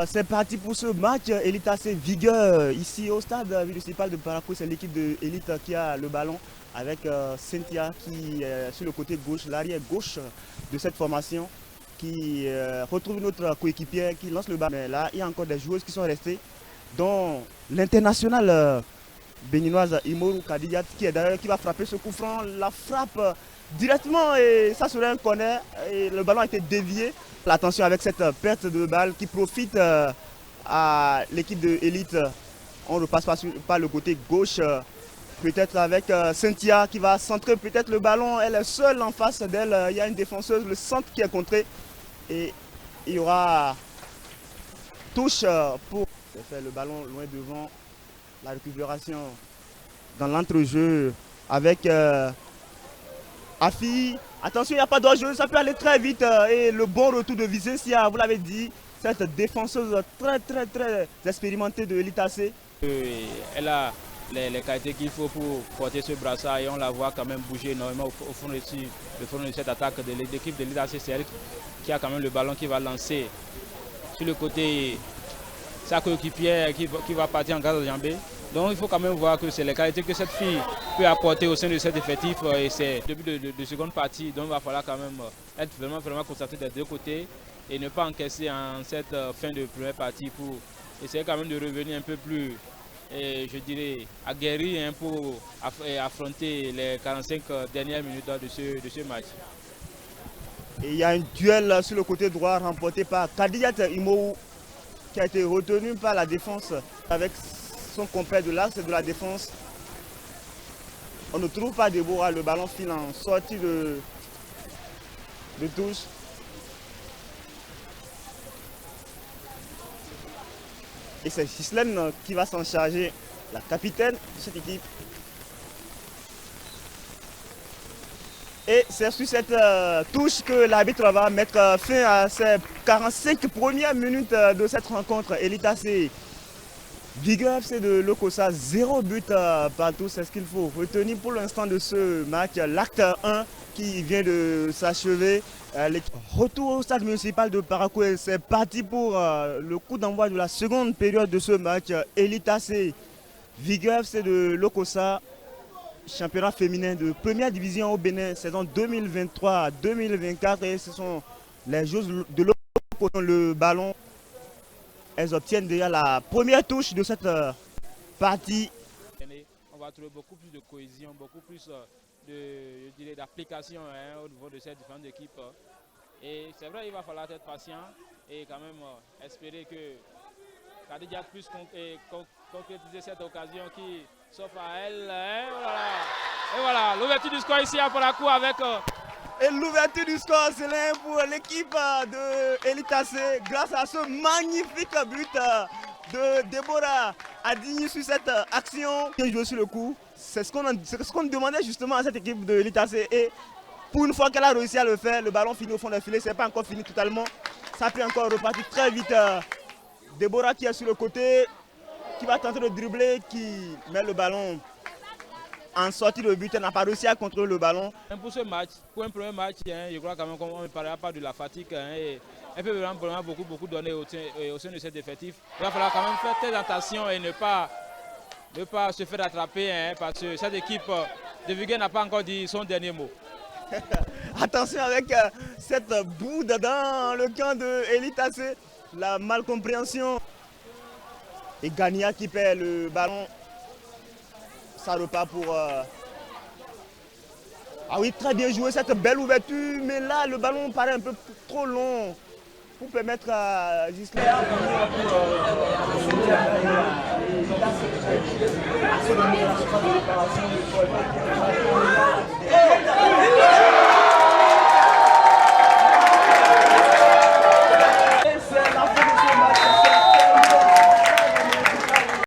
C'est parti pour ce match Elite AC Vigueur ici au stade municipal de Parakou. C'est l'équipe de Elite qui a le ballon avec Cynthia qui est sur le côté gauche, l'arrière gauche de cette formation qui retrouve notre coéquipière qui lance le ballon. Mais là, il y a encore des joueuses qui sont restées, dont l'international béninoise Imoru Kadiyat qui est d'ailleurs qui va frapper ce coup franc. La frappe directement et ça serait un corner et le ballon a été dévié. Attention avec cette perte de balle qui profite à l'équipe de Elite. On repasse par le côté gauche, peut-être avec Cynthia qui va centrer peut-être le ballon. Elle est seule en face d'elle. Il y a une défenseuse, le centre qui est contré. Et il y aura touche pour faire le ballon loin devant. La récupération dans l'entrejeu avec Afi. Attention, il n'y a pas d'enjeu, ça peut aller très vite. Et le bon retour de Vicencia, vous l'avez dit, cette défenseuse très expérimentée de Elite AC. Elle a les qualités qu'il faut pour porter ce brassard et on la voit quand même bouger énormément au fond de cette attaque de l'équipe de l'Elite AC. C'est elle qui a quand même le ballon qui va lancer sur le côté sa coéquipière qui va partir en garde jambée. Donc il faut quand même voir que c'est les qualités que cette fille peut apporter au sein de cet effectif et c'est depuis de seconde partie. Donc il va falloir quand même être vraiment concentré des deux côtés et ne pas encaisser en cette fin de première partie pour essayer quand même de revenir un peu plus, je dirais, aguerri pour affronter les 45 dernières minutes de ce match. Et il y a un duel sur le côté droit remporté par Kadiyat Imoru qui a été retenu par la défense avec son compère de l'axe de la défense. On ne trouve pas Déborah, le ballon file en sortie de touche. Et c'est Gislaine qui va s'en charger, la capitaine de cette équipe. Et c'est sur cette touche que l'arbitre va mettre fin à ces 45 premières minutes de cette rencontre. Elite AC Vigueur FC de Lokossa, 0 but partout, c'est ce qu'il faut retenir pour l'instant de ce match. L'acte 1 qui vient de s'achever. Retour au stade municipal de Parakou, c'est parti pour le coup d'envoi de la seconde période de ce match. Elite AC Vigueur FC de Lokossa, championnat féminin de première division au Bénin, saison 2023-2024. Et ce sont les joueuses de Lokossa le ballon. Elles obtiennent déjà la première touche de cette partie. On va trouver beaucoup plus de cohésion, beaucoup plus d'application au niveau de ces différentes équipes. Et c'est vrai, il va falloir être patient et quand même espérer que Kadiyat puisse concrétiser cette occasion qui s'offre à elle. Et voilà, l'ouverture du score ici à Parakou avec... Et l'ouverture du score, c'est l'un pour l'équipe de Elite AC grâce à ce magnifique but de Déborah Adigny sur cette action. Qui a joué sur le coup, c'est ce qu'on demandait justement à cette équipe de Elite AC. Et pour une fois qu'elle a réussi à le faire, le ballon finit au fond des filets, c'est pas encore fini totalement. Ça peut encore repartir très vite. Déborah qui est sur le côté, qui va tenter de dribbler, qui met le ballon en sortie de but, elle n'a pas réussi à contrôler le ballon. Pour ce match, pour un premier match, je crois quand même qu'on ne parlera pas de la fatigue. Elle peut vraiment beaucoup donner au sein de cet effectif. Il va falloir quand même faire très attention et ne pas se faire attraper parce que cette équipe de Vigueur n'a pas encore dit son dernier mot. Attention avec cette boue dans le camp de Elite AC, la malcompréhension. Et Gania qui perd le ballon. Ça repart pour... Ah oui, très bien joué cette belle ouverture, mais là le ballon paraît un peu trop long pour permettre à Gislaine de